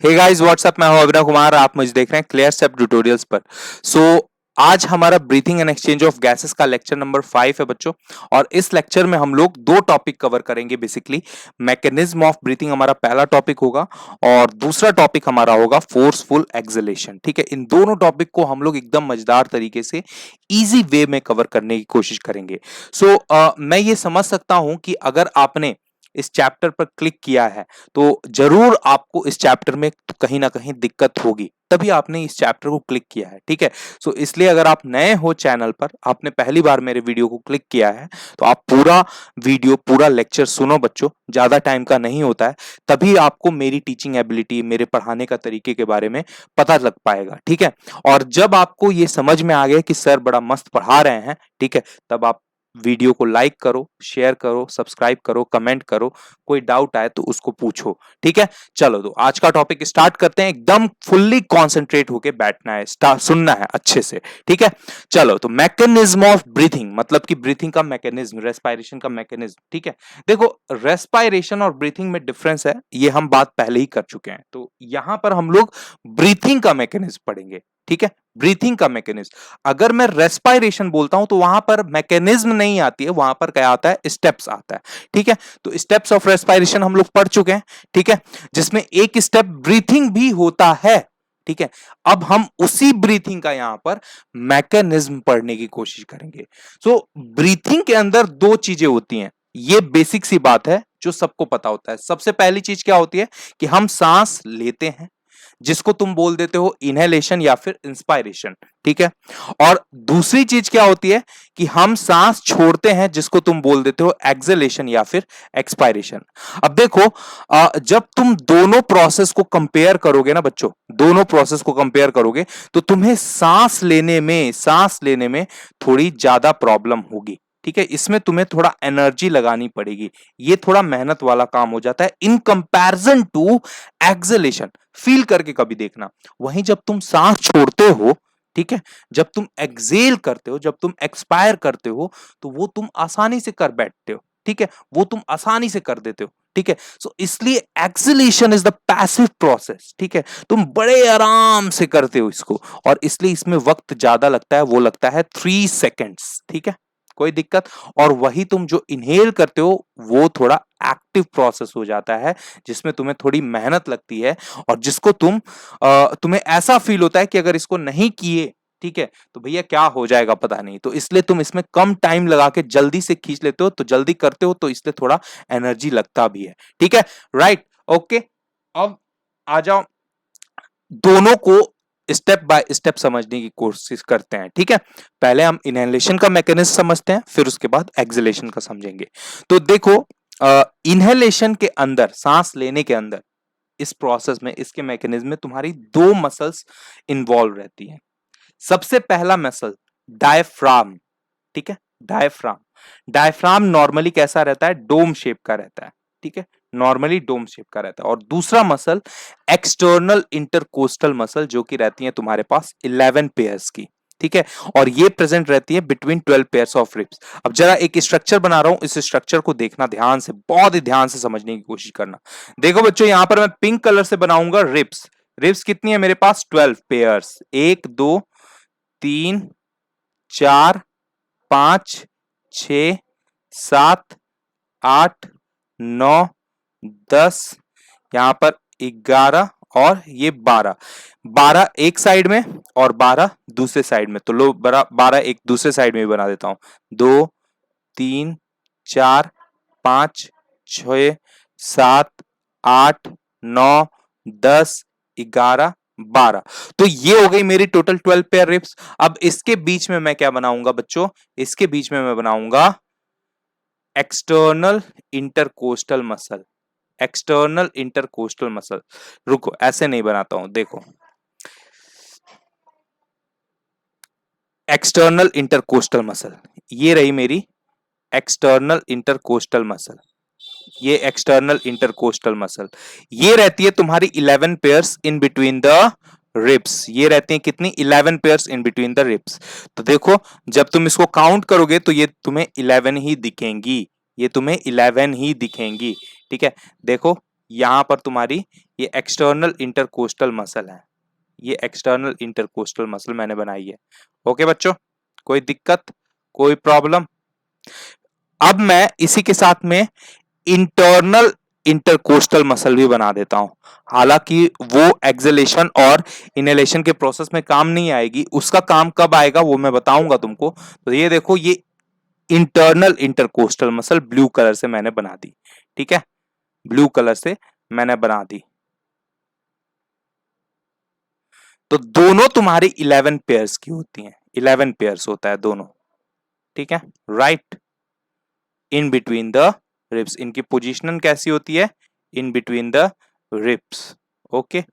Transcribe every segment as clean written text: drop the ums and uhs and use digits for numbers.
Hey guys what's up, मैं हूं अभिनव कुमार। आप मुझे देख रहे हैं क्लियर स्टेप ट्यूटोरियल्स पर। आज हमारा breathing and exchange of gases का लेक्चर नंबर 5 है बच्चों। और इस लेक्चर में हम लोग दो टॉपिक कवर करेंगे। बेसिकली मैकेनिज्म ऑफ ब्रीथिंग हमारा पहला टॉपिक होगा और दूसरा टॉपिक हमारा होगा फोर्सफुल एक्सहेलेशन। ठीक है, इन दोनों टॉपिक को हम लोग एकदम मजेदार तरीके से इजी वे में कवर करने की कोशिश करेंगे। मैं ये समझ सकता हूं कि अगर आपने इस चैप्टर पर क्लिक किया है तो जरूर आपको इस चैप्टर में कहीं ना कहीं दिक्कत होगी, तभी आपने इस चैप्टर को क्लिक किया है। ठीक है, इसलिए अगर आप नए हो चैनल पर, आपने पहली बार मेरे वीडियो को क्लिक किया है, तो आप पूरा वीडियो पूरा लेक्चर सुनो बच्चों, ज्यादा टाइम का नहीं होता है। तभी आपको मेरी टीचिंग एबिलिटी, मेरे पढ़ाने का तरीके के बारे में पता लग पाएगा। ठीक है, और जब आपको ये समझ में आ गया कि सर बड़ा मस्त पढ़ा रहे हैं, ठीक है, तब आप वीडियो को लाइक करो, शेयर करो, सब्सक्राइब करो, कमेंट करो, कोई डाउट आए तो उसको पूछो। ठीक है, चलो तो आज का टॉपिक स्टार्ट करते हैं। एकदम फुल्ली कॉन्सेंट्रेट होके बैठना है, सुनना है अच्छे से। ठीक है, चलो तो मैकेनिज्म ऑफ ब्रीथिंग, मतलब कि ब्रीथिंग का मैकेनिज्म, रेस्पिरेशन का मैकेनिज्म। ठीक है, देखो रेस्पिरेशन और ब्रीथिंग में डिफरेंस है, ये हम बात पहले ही कर चुके हैं। तो यहां पर हम लोग ब्रीथिंग का मैकेनिज्म पढ़ेंगे। ठीक है, ब्रीथिंग का मैकेनिज्म। अगर मैं रेस्पिरेशन बोलता हूं तो वहां पर मैकेनिज्म नहीं आती है, वहां पर क्या आता है, स्टेप्स आता है। ठीक है, तो स्टेप्स ऑफ रेस्पिरेशन हम लोग पढ़ चुके हैं। ठीक है, जिसमें एक स्टेप ब्रीथिंग भी होता है। ठीक है, अब हम उसी ब्रीथिंग का यहां पर मैकेनिज्म पढ़ने की कोशिश करेंगे। ब्रीथिंग के अंदर दो चीजें होती हैं, ये बेसिक सी बात है जो सबको पता होता है। सबसे पहली चीज क्या होती है कि हम सांस लेते हैं, जिसको तुम बोल देते हो इनहेलेशन या फिर इंस्पायरेशन। ठीक है, और दूसरी चीज क्या होती है कि हम सांस छोड़ते हैं, जिसको तुम बोल देते हो एक्सहेलेशन या फिर एक्सपायरेशन। अब देखो, जब तुम दोनों प्रोसेस को कंपेयर करोगे ना बच्चों, दोनों प्रोसेस को कंपेयर करोगे तो तुम्हें सांस लेने में थोड़ी ज्यादा प्रॉब्लम होगी। ठीक है, इसमें तुम्हें थोड़ा एनर्जी लगानी पड़ेगी, ये थोड़ा मेहनत वाला काम हो जाता है in comparison to exhalation. Feel करके कभी देखना। वहीं जब तुम सांस छोड़ते हो, ठीक है, जब तुम एक्सेल करते हो, जब तुम एक्सपायर करते हो, तो वो तुम आसानी से कर बैठते हो। ठीक है, वो तुम आसानी से कर देते हो। ठीक है, इसलिए acceleration is the passive process. ठीक है, तुम बड़े आराम से करते हो इसको, और इसलिए इसमें वक्त ज्यादा लगता है, वो लगता है 3 सेकेंड्स। ठीक है, कोई दिक्कत। और वही तुम जो इनहेल करते हो वो थोड़ा एक्टिव प्रोसेस हो जाता है, जिसमें तुम्हें थोड़ी मेहनत लगती है, और जिसको तुम्हें ऐसा फील होता है कि अगर इसको नहीं किए, ठीक है, तो भैया क्या हो जाएगा पता नहीं। तो इसलिए तुम इसमें कम टाइम लगा के जल्दी से खींच लेते हो, तो जल्दी करते हो, तो इसलिए थोड़ा एनर्जी लगता भी है। ठीक है, राइट, ओके। अब आ जाओ, दोनों को स्टेप बाय स्टेप समझने की कोशिश करते हैं। ठीक है, पहले हम इनहेलेशन का मैकेनिज्म समझते हैं, फिर उसके बाद एक्सहेलेशन का समझेंगे। तो देखो, इनहेलेशन के अंदर, सांस लेने के अंदर, इस प्रोसेस में, इसके मैकेनिज्म में तुम्हारी दो मसल्स इन्वॉल्व रहती हैं। सबसे पहला मसल डायफ्राम। ठीक है, डायफ्राम। डायफ्राम नॉर्मली कैसा रहता है, डोम शेप का रहता है। ठीक है, नॉर्मली डोम शेप का रहता है। और दूसरा मसल एक्सटर्नल इंटरकोस्टल मसल, जो कि रहती है तुम्हारे पास 11 पेयर्स की। ठीक है, और ये प्रेजेंट रहती है बिटवीन 12 पेयर्स ऑफ रिब्स। अब जरा एक स्ट्रक्चर बना रहा हूं, इस स्ट्रक्चर को देखना ध्यान से, बहुत ही ध्यान से समझने की कोशिश करना। देखो बच्चों, यहां पर मैं पिंक कलर से बनाऊंगा रिब्स। रिब्स कितनी है मेरे पास, 12 पेयर्स। 1 2 3 4 5 6 7 8 9 10, यहां पर 11 और ये 12। 12 एक साइड में और 12 दूसरे साइड में। तो लो, 12 एक दूसरे साइड में भी बना देता हूं। 2 3 4 5 6 7 8 9 10 11 12। तो ये हो गई मेरी टोटल 12 पेयर रिब्स। अब इसके बीच में मैं क्या बनाऊंगा बच्चों, इसके बीच में मैं बनाऊंगा external intercostal muscle. External intercostal muscle, रुको ऐसे नहीं बनाता हूं, देखो, एक्सटर्नल इंटरकोस्टल मसल, ये रही मेरी एक्सटर्नल इंटरकोस्टल मसल। ये एक्सटर्नल इंटरकोस्टल मसल, ये रहती है तुम्हारी 11 pairs in between the ribs. ये रहती हैं कितनी, 11 pairs in between the ribs. तो देखो, जब तुम इसको काउंट करोगे तो ये तुम्हें 11 ही दिखेंगी, ये तुम्हें 11 ही दिखेंगी। ठीक है, देखो यहां पर तुम्हारी ये एक्सटर्नल इंटरकोस्टल मसल है, ये एक्सटर्नल इंटरकोस्टल मसल मैंने बनाई है। ओके बच्चों, कोई दिक्कत, कोई प्रॉब्लम? अब मैं इसी के साथ में इंटरनल इंटरकोस्टल मसल भी बना देता हूं। हालांकि वो एक्सलेशन और इनहेलेशन के प्रोसेस में काम नहीं आएगी, उसका काम कब आएगा वो मैं बताऊंगा तुमको। तो ये देखो, ये internal intercostal muscle blue colour से मैंने बना दी, ठीक है, ब्लू कलर से मैंने बना दी। तो दोनों तुम्हारी 11 पेयर्स की होती हैं, 11 पेयर्स होता है दोनों, ठीक है, right, in between the ribs. इनकी पोजीशन कैसी होती है? In between the ribs. Okay,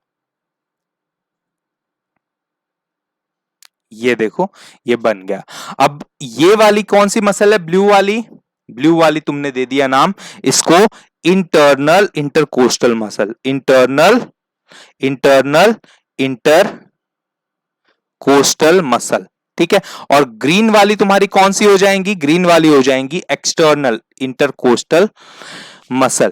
ये देखो, ये बन गया। अब ये वाली कौन सी मसल है? ब्लू वाली, ब्लू वाली तुमने दे दिया नाम इसको internal intercostal muscle, internal internal intercostal muscle, ठीक है। और ग्रीन वाली तुम्हारी कौन सी हो जाएंगी? ग्रीन वाली हो जाएंगी एक्सटर्नल इंटरकोस्टल मसल,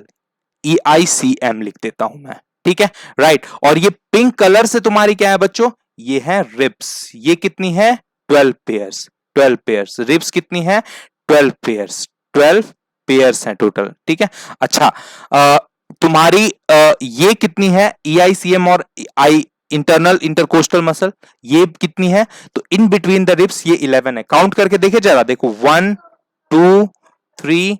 EICM लिख देता हूं मैं, ठीक है, राइट। और ये पिंक कलर से तुम्हारी क्या है बच्चों? ये है रिब्स। ये कितनी है? 12 पेयर्स, 12 पेयर्स। रिब्स कितनी है? 12 पेयर्स, 12 पेयर्स है टोटल, ठीक है। अच्छा, तुम्हारी ये कितनी है? EICM और आई इंटरनल इंटरकोस्टल मसल, ये कितनी है? तो इन बिटवीन द रिब्स ये 11 है। काउंट करके देखे जरा, देखो 1 2 3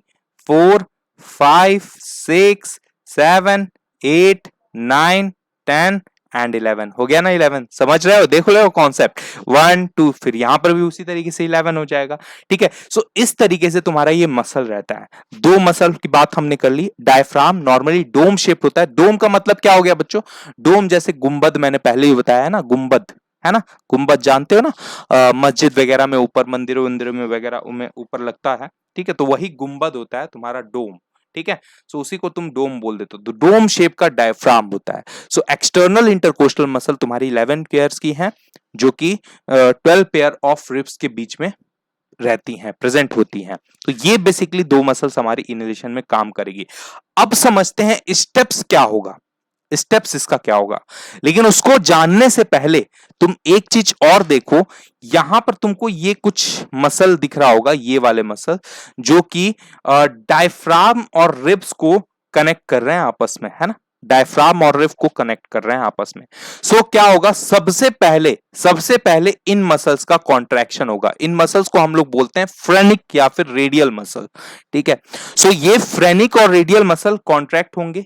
4 5 6 7 8 9 10 एंड 11 हो गया ना? 11 समझ रहे हो? देख रहे हो कॉन्सेप्ट? 1 2, फिर यहां पर भी उसी तरीके से 11 हो जाएगा, ठीक है। सो इस तरीके से तुम्हारा ये मसल रहता है। दो मसल की बात हमने कर ली। डायफ्राम नॉर्मली डोम शेप होता है। डोम का मतलब क्या हो गया बच्चों? डोम जैसे गुंबद, मैंने पहले ही बताया है ना, गुंबद है ना, गुंबद जानते हो ना, मस्जिद वगैरह में ऊपर, मंदिरों वंदिरों में वगैरह में ऊपर लगता है, ठीक है, तो वही गुंबद होता है तुम्हारा डोम, ठीक है। सो उसी को तुम डोम बोल देते हो। तो डोम शेप का डायफ्राम होता है। सो एक्सटर्नल इंटरकोस्टल मसल तुम्हारी 11 पेयर्स की हैं, जो कि 12 पेयर ऑफ रिब्स के बीच में रहती हैं, प्रेजेंट होती हैं। तो ये बेसिकली दो मसल्स हमारी इनहेलेशन में काम करेगी। अब समझते हैं स्टेप्स क्या होगा, स्टेप्स इसका क्या होगा। लेकिन उसको जानने से पहले तुम एक चीज और देखो, यहां पर तुमको ये कुछ मसल दिख रहा होगा, ये वाले मसल जो कि डायफ्राम और रिब्स को कनेक्ट कर रहे हैं आपस में, है ना, डायफ्राम और रिब को कनेक्ट कर रहे हैं आपस में। सो क्या होगा? सबसे पहले इन मसल्स का कॉन्ट्रैक्शन होगा। इन मसल्स को हम लोग बोलते हैं फ्रेनिक या फिर रेडियल मसल, ठीक है। सो ये फ्रेनिक और रेडियल मसल कॉन्ट्रैक्ट होंगे।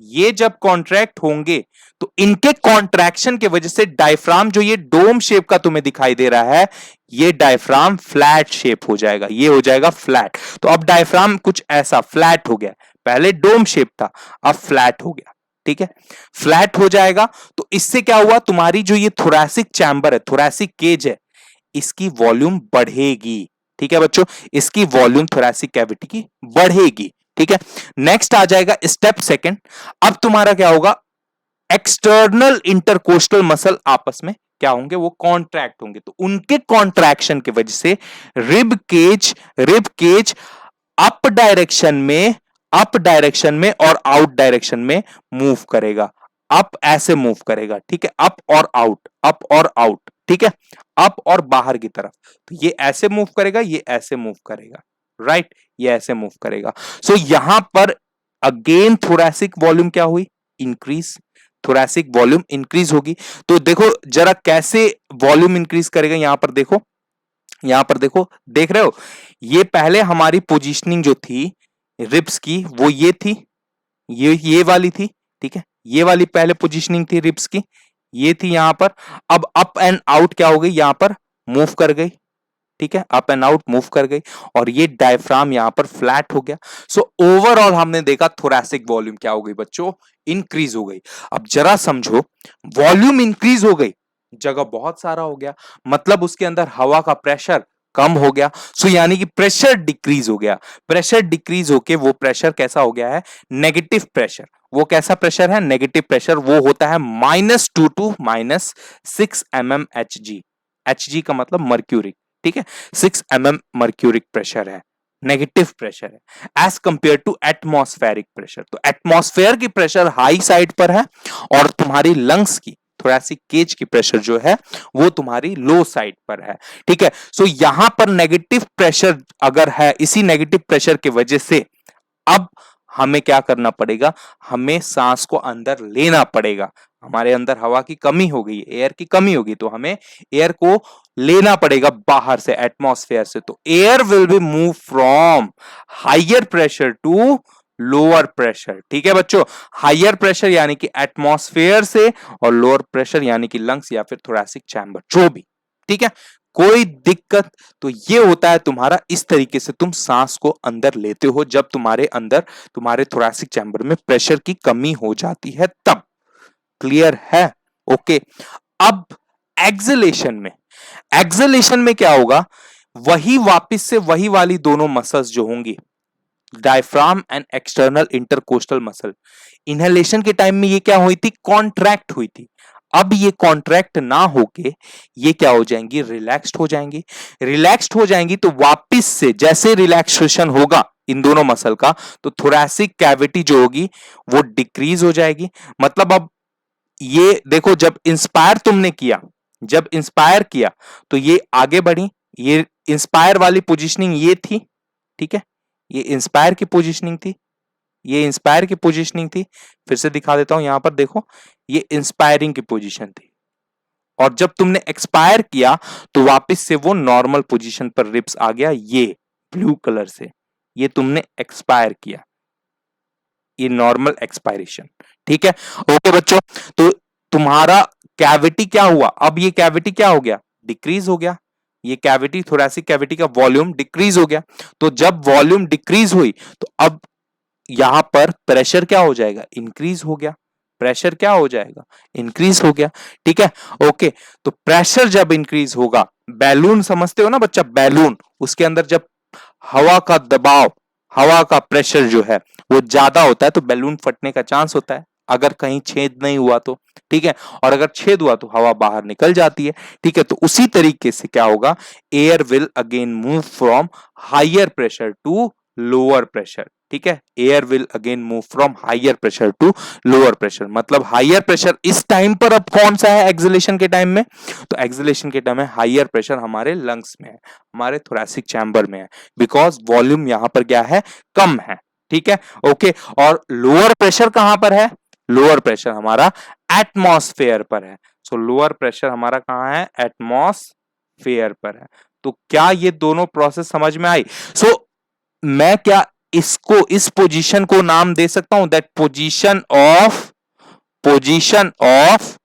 ये जब कॉन्ट्रैक्ट होंगे तो इनके कॉन्ट्रैक्शन की वजह से डायफ्राम, जो ये डोम शेप का तुम्हें दिखाई दे रहा है, ये डायफ्राम फ्लैट शेप हो जाएगा, ये हो जाएगा फ्लैट। तो अब डायफ्राम कुछ ऐसा फ्लैट हो गया, पहले डोम शेप था, अब फ्लैट हो गया, ठीक है, फ्लैट हो जाएगा। तो इससे क्या हुआ? तुम्हारी जो ये थोरैसिक चैम्बर है, थोरैसिक केज है, इसकी वॉल्यूम बढ़ेगी, ठीक है बच्चों, इसकी वॉल्यूम थोरैसिक कैविटी की बढ़ेगी, ठीक है। नेक्स्ट आ जाएगा स्टेप सेकंड। अब तुम्हारा क्या होगा? एक्सटर्नल इंटरकोस्टल मसल आपस में क्या होंगे? वो कॉन्ट्रैक्ट होंगे। तो उनके कॉन्ट्रैक्शन की वजह से रिब केज अप डायरेक्शन में और आउट डायरेक्शन में मूव करेगा। अप ऐसे मूव करेगा, ठीक है, अप और आउट, अप और आउट, ठीक है, अप और बाहर की तरफ। तो ये ऐसे मूव करेगा, ये ऐसे मूव करेगा, राइट, ये ऐसे मूव करेगा। सो यहां पर अगेन थोरैसिक वॉल्यूम क्या हुई? इंक्रीज, थोरैसिक वॉल्यूम इंक्रीज होगी। तो देखो जरा कैसे वॉल्यूम इंक्रीज करेगा, यहां पर देखो, यहां पर देखो, देख रहे हो? ये पहले हमारी पोजीशनिंग जो थी रिब्स की, वो ये थी, ये वाली थी, ठीक है, ये वाली पहले पोजीशनिंग थी रिब्स की, ये थी यहां पर। अब अप एंड आउट क्या हो गई? यहां पर मूव कर गई, ठीक है, अप एंड आउट मूव कर गई, और ये डायफ्राम यहां पर फ्लैट हो गया। सो ओवरऑल हमने देखा थोरैसिक वॉल्यूम क्या हो गई बच्चों? इंक्रीज हो गई। अब जरा समझो, वॉल्यूम इंक्रीज हो गई, जगह बहुत सारा हो गया, मतलब उसके अंदर हवा का प्रेशर कम हो गया। सो यानी कि प्रेशर डिक्रीज हो गया। प्रेशर डिक्रीज होके वो प्रेशर कैसा हो गया है? Negative pressure. वो कैसा प्रेशर है? Negative pressure. वो होता है -2 to -6 mmHg। Hg का मतलब मर्क्यूरिक, ठीक है, 6 mm मर्क्यूरिक प्रेशर है, नेगेटिव प्रेशर है as compare to atmospheric pressure. तो एटमॉस्फेयर की प्रेशर हाई साइड पर है और तुम्हारी लंग्स की थोरैसिक केज की प्रेशर जो है वो तुम्हारी लो साइड पर है। ठीक है, सो यहां पर नेगेटिव प्रेशर अगर है, इसी नेगेटिव प्रेशर की वजह से अब हमें क्या करना पड़ेगा, हमें सांस को अंदर लेना पड़ेगा। हमारे अंदर हवा की कमी हो गई, एयर की कमी होगी, तो हमें एयर को लेना पड़ेगा बाहर से, एटमॉस्फेयर से। तो air will be move from higher pressure to lower pressure. ठीक है बच्चों, हायर प्रेशर यानी कि एटमॉस्फेयर से और लोअर प्रेशर यानी कि लंग्स या फिर थोरैसिक चैम्बर, जो भी। ठीक है, कोई दिक्कत? तो ये होता है तुम्हारा, इस तरीके से तुम सांस को अंदर लेते हो जब तुम्हारे अंदर, तुम्हारे थोरैसिक चैम्बर में प्रेशर की कमी हो जाती है तब। क्लियर है? ओके। अब एक्सलेशन में, एक्सलेशन में क्या होगा, वही वापस से वही वाली दोनों मसल्स जो होंगी, diaphragm and external intercostal muscle, inhalation के टाइम में ये क्या हुई थी, कॉन्ट्रैक्ट हुई थी। अब ये कॉन्ट्रैक्ट ना होके ये क्या हो जाएंगी, रिलैक्स्ड हो जाएंगी। रिलैक्स्ड हो जाएंगी तो वापस से जैसे रिलैक्सेशन होगा इन दोनों मसल का, तो थोरैसिक कैविटी जो होगी वो डिक्रीज हो जाएगी। मतलब अब ये देखो, जब इंस्पायर तुमने किया, जब इंस्पायर किया तो ये आगे बढ़ी, ये इंस्पायर वाली पोजीशनिंग ये थी। ठीक है, ये इंस्पायर की पोजीशनिंग थी, ये इंस्पायर की पोजीशनिंग थी। फिर से दिखा देता हूं, यहां पर देखो, ये इंस्पायरिंग की पोजीशन थी। और जब तुमने एक्सपायर किया तो वापस से वो नॉर्मल पोजीशन पर रिब्स आ गया, ये ब्लू कलर से, ये तुमने एक्सपायर किया, ये नॉर्मल एक्सपायरेशन। ठीक है, ओके बच्चों। तो तुम्हारा कैविटी क्या हुआ, अब ये कैविटी क्या हो गया, डिक्रीज हो गया। ये कैविटी, थोरैसिक कैविटी का वॉल्यूम डिक्रीज हो गया। तो जब वॉल्यूम डिक्रीज हुई तो अब यहां पर प्रेशर क्या हो जाएगा, इंक्रीज हो गया। प्रेशर क्या हो जाएगा, इंक्रीज हो गया। ठीक है, ओके। तो प्रेशर जब इंक्रीज होगा, बैलून समझते हो ना बच्चा, बैलून, उसके अंदर जब हवा का दबाव, हवा का प्रेशर जो है वो ज्यादा होता है तो बैलून फटने का चांस होता है, अगर कहीं छेद नहीं हुआ तो। ठीक है, और अगर छेद हुआ तो हवा बाहर निकल जाती है। ठीक है, तो उसी तरीके से क्या होगा, air will again move from higher pressure to lower pressure. ठीक है, air will again move from higher pressure to lower pressure. मतलब हायर प्रेशर इस टाइम पर अब कौन सा है, एक्सलेशन के टाइम में, तो एक्सलेशन के टाइम में हायर प्रेशर हमारे लंग्स में है, हमारे थोरैसिक चैम्बर में है, बिकॉज वॉल्यूम यहां पर क्या है, कम है। ठीक है, ओके। और लोअर प्रेशर कहां पर है, लोअर प्रेशर हमारा एटमॉस्फेयर पर है। सो लोअर प्रेशर हमारा कहां है, एटमॉस्फेयर पर है। तो क्या ये दोनों प्रोसेस समझ में आई? सो मैं क्या इसको, इस पोजीशन को नाम दे सकता हूं, that position of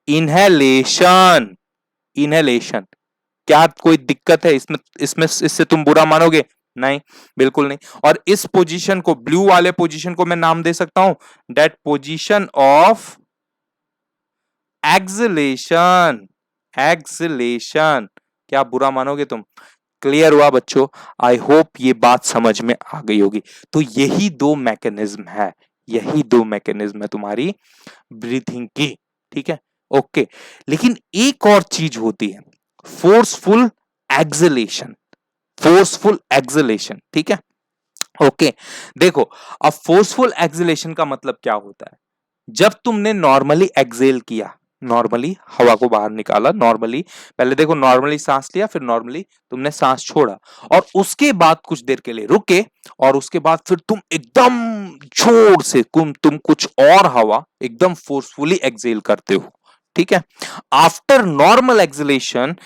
inhalation. Inhalation, क्या कोई दिक्कत है इसमें, इसमें इससे तुम बुरा मानोगे? नहीं, बिल्कुल नहीं। और इस पोजीशन को, ब्लू वाले पोजीशन को मैं नाम दे सकता हूं, that position of acceleration. Acceleration, क्या बुरा मानोगे तुम? क्लियर हुआ बच्चों? आई होप ये बात समझ में आ गई होगी। तो यही दो मैकेनिज्म है, यही दो मैकेनिज्म है तुम्हारी ब्रीथिंग की। ठीक है, ओके। लेकिन एक और चीज होती है, फोर्सफुल एक्सलेशन। फोर्सफुल एक्सलेशन, ठीक है, ओके। देखो, अब फोर्सफुल एक्सलेशन का मतलब क्या होता है, जब तुमने नॉर्मली एक्सेल किया, नॉर्मली हवा को बाहर निकाला, नॉर्मली, पहले देखो नॉर्मली सांस लिया, फिर नॉर्मली तुमने सांस छोड़ा, और उसके बाद कुछ देर के लिए रुके, और उसके बाद फिर तुम एकदम जोर से तुम कुछ और हवा एकदम फोर्सफुली एक्सेल करते हो। ठीक है, after normal acceleration,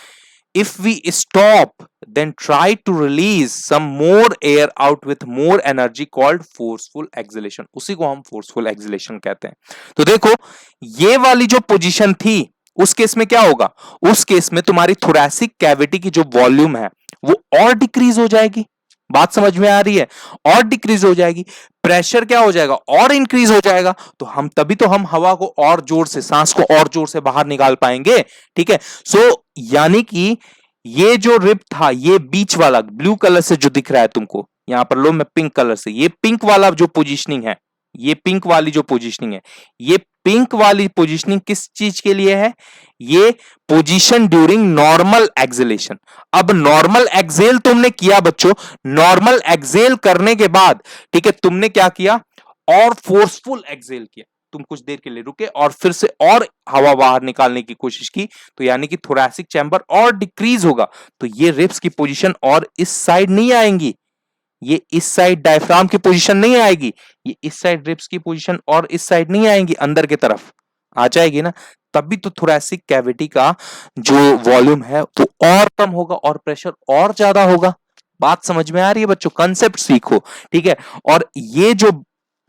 if we stop, then try to release some more air out with more energy called forceful exhalation। उसी को हम forceful exhalation कहते हैं। तो देखो, ये वाली जो पोजीशन थी, उस केस में क्या होगा, उस केस में तुम्हारी थोरैसिक कैविटी की जो वॉल्यूम है वो और डिक्रीज हो जाएगी। बात समझ में आ रही है? और डिक्रीज हो जाएगी, प्रेशर क्या हो जाएगा, और इंक्रीज हो जाएगा। तो हम तभी तो हम हवा को और जोर से, सांस को और जोर से बाहर निकाल पाएंगे। ठीक है, सो यानी कि ये जो रिब था, ये बीच वाला ब्लू कलर से जो दिख रहा है तुमको, यहां पर लो मैं पिंक कलर से, ये पिंक वाला जो पोजीशनिंग है, ये पिंक वाली जो पोजीशनिंग है, ये पिंक वाली पोजीशनिंग किस चीज के लिए है? ये पोजीशन ड्यूरिंग नॉर्मल एक्सेलेशन। अब नॉर्मल एक्सेल तुमने किया बच्चों, नॉर्मल एक्सेल करने के बाद ठीक है तुमने क्या किया और फोर्सफुल एक्सेल किया, तुम कुछ देर के लिए रुके और फिर से और हवा बाहर निकालने की कोशिश की, तो यानी कि थोरैसिक चैम्बर और डिक्रीज होगा, तो ये रिब्स की पोजीशन और इस साइड नहीं आएंगी, ये इस साइड डायफ्राम की पोजीशन नहीं आएगी, ये इस साइड रिब्स की पोजीशन और इस साइड नहीं आएंगी, अंदर की तरफ आ जाएगी ना, तभी तो थोरैसिक कैविटी का जो वॉल्यूम है वो और कम होगा और प्रेशर और ज्यादा होगा। बात समझ में आ रही है बच्चों? कंसेप्ट सीखो, ठीक है। और ये जो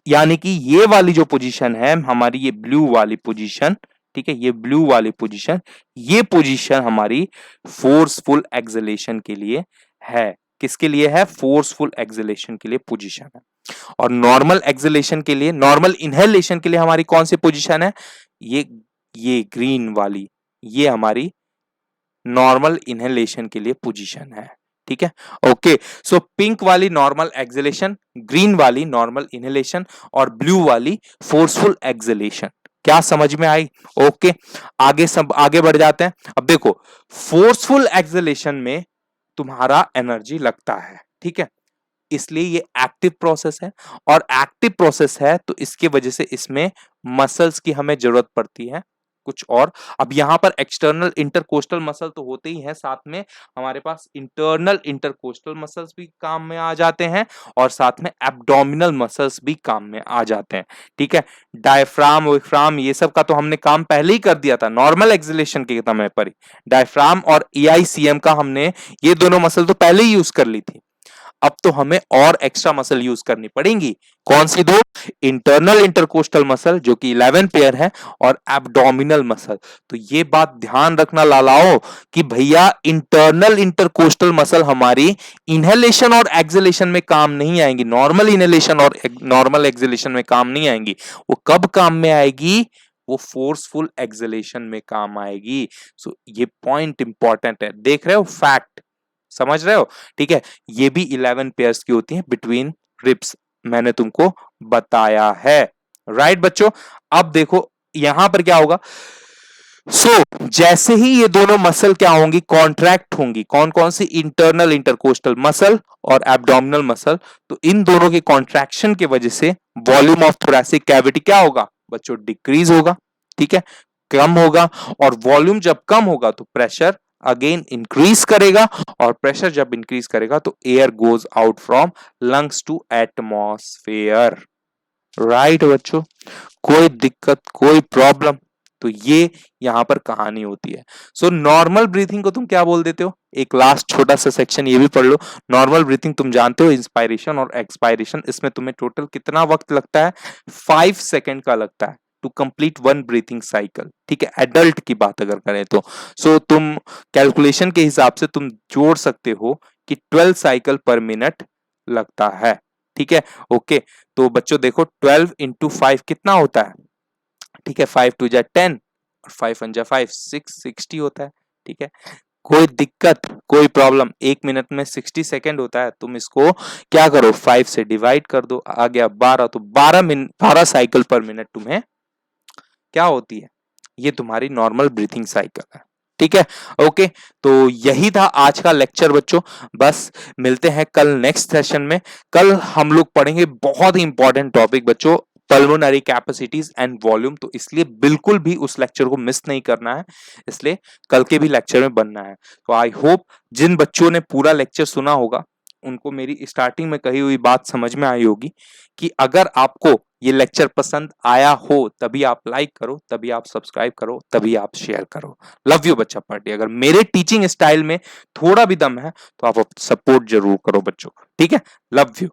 यानी कि ये वाली जो पोजीशन है हमारी, ये ब्लू वाली पोजीशन, ठीक है, ये ब्लू वाली पोजीशन, ये पोजीशन हमारी फोर्सफुल एक्सेलेशन के लिए है। किसके लिए है? फोर्सफुल एक्सेलेशन के लिए पोजीशन है। और नॉर्मल एक्सेलेशन के लिए, नॉर्मल इनहेलेशन के लिए हमारी कौन सी पोजीशन है? ये ग्रीन वाली, ये हमारी नॉर्मल इनहेलेशन के लिए पोजीशन है, ठीक है। ओके, सो पिंक वाली नॉर्मल एक्सेलेशन, ग्रीन वाली नॉर्मल इनहेलेशन और ब्लू वाली फोर्सफुल एक्सेलेशन। क्या समझ में आई? ओके, आगे बढ़ जाते हैं। अब देखो, फोर्सफुल एक्सेलेशन में तुम्हारा एनर्जी लगता है, ठीक है, इसलिए ये एक्टिव प्रोसेस है, और एक्टिव प्रोसेस है तो इसकी वजह से इसमें मसल्स की हमें जरूरत पड़ती है कुछ और। अब यहां पर एक्सटर्नल इंटरकोस्टल मसल तो होते ही हैं, साथ में हमारे पास इंटरनल इंटरकोस्टल मसल्स भी काम में आ जाते हैं और साथ में एब्डोमिनल मसल्स भी काम में आ जाते हैं, ठीक है। डायफ्राम विफ्राम ये सब का तो हमने काम पहले ही कर दिया था नॉर्मल एक्सेलेशन के समय पर ही। डायफ्राम और EICM का हमने ये दोनों मसल तो पहले ही यूज कर ली थी। अब तो हमें और एक्स्ट्रा मसल यूज करनी पड़ेंगी। कौन सी दो? इंटरनल इंटरकोस्टल मसल जो कि 11 पेयर है, और एब्डोमिनल मसल। तो ये बात ध्यान रखना लालाओ कि भैया इंटरनल इंटरकोस्टल मसल हमारी इनहेलेशन और एक्सेलेशन में काम नहीं आएंगी, नॉर्मल इनहेलेशन और नॉर्मल एक्सेलेशन में काम नहीं आएंगी। वो कब काम में आएगी? वो फोर्सफुल एक्सेलेशन में काम आएगी। सो ये पॉइंट इंपॉर्टेंट है, देख रहे हो, फैक्ट समझ रहे हो, ठीक है। ये भी 11 पेयर्स की होती हैं बिटवीन रिब्स, मैंने तुमको बताया है, राइट बच्चों। अब देखो यहां पर क्या होगा। जैसे ही ये दोनों मसल क्या होंगी? कॉन्ट्रैक्ट होंगी। कौन कौन सी? इंटरनल इंटरकोस्टल मसल और एब्डोमिनल मसल। तो इन दोनों के कॉन्ट्रैक्शन की वजह से वॉल्यूम ऑफ थोरैसिक कैविटी क्या होगा बच्चों? डिक्रीज होगा, ठीक है, कम होगा। और वॉल्यूम जब कम होगा तो प्रेशर अगेन इंक्रीज करेगा, और प्रेशर जब इंक्रीज करेगा तो air goes out from lungs to atmosphere, right बच्चों। कोई दिक्कत, कोई प्रॉब्लम? तो ये यहां पर कहानी होती है। सो नॉर्मल ब्रीथिंग को तुम क्या बोल देते हो? एक लास्ट छोटा सा सेक्शन ये भी पढ़ लो। नॉर्मल ब्रीथिंग तुम जानते हो, इंस्पायरेशन और एक्सपायरेशन, इसमें तुम्हें टोटल कितना वक्त लगता है? 5 सेकेंड का लगता है टू कंप्लीट 1 ब्रीथिंग साइकिल, ठीक है, एडल्ट की बात अगर करें तो। सो तुम कैलकुलेशन के हिसाब से तुम जोड़ सकते हो कि 12 साइकिल पर मिनट लगता है, ठीक है। ओके, तो बच्चों देखो 12 इंटू 5 कितना होता है? ठीक है, 5 2 जा 10 और 5 1 जा 5, 660 होता है, ठीक है। कोई दिक्कत, कोई प्रॉब्लम? 1 मिनट में 60 सेकेंड होता है, तुम इसको क्या करो, 5 से डिवाइड कर दो, आ गया 12, तो 12 साइकिल पर मिनट तुम्हें क्या होती है? ये तुम्हारी नॉर्मल ब्रीथिंग साइकिल है, ठीक है। ओके, तो यही था आज का लेक्चर बच्चों। बस मिलते हैं कल नेक्स्ट सेशन में। कल हम लोग पढ़ेंगे बहुत ही इंपॉर्टेंट टॉपिक बच्चों, पल्मोनरी कैपेसिटीज एंड वॉल्यूम, तो इसलिए बिल्कुल भी उस लेक्चर को मिस नहीं करना है, इसलिए कल के भी लेक्चर में बनना है। तो आई होप जिन बच्चों ने पूरा लेक्चर सुना होगा उनको मेरी स्टार्टिंग में कही हुई बात समझ में आई होगी कि अगर आपको ये लेक्चर पसंद आया हो तभी आप लाइक करो, तभी आप सब्सक्राइब करो, तभी आप शेयर करो। लव यू बच्चा पार्टी। अगर मेरे टीचिंग स्टाइल में थोड़ा भी दम है तो आप सपोर्ट जरूर करो बच्चों, ठीक है। Love you.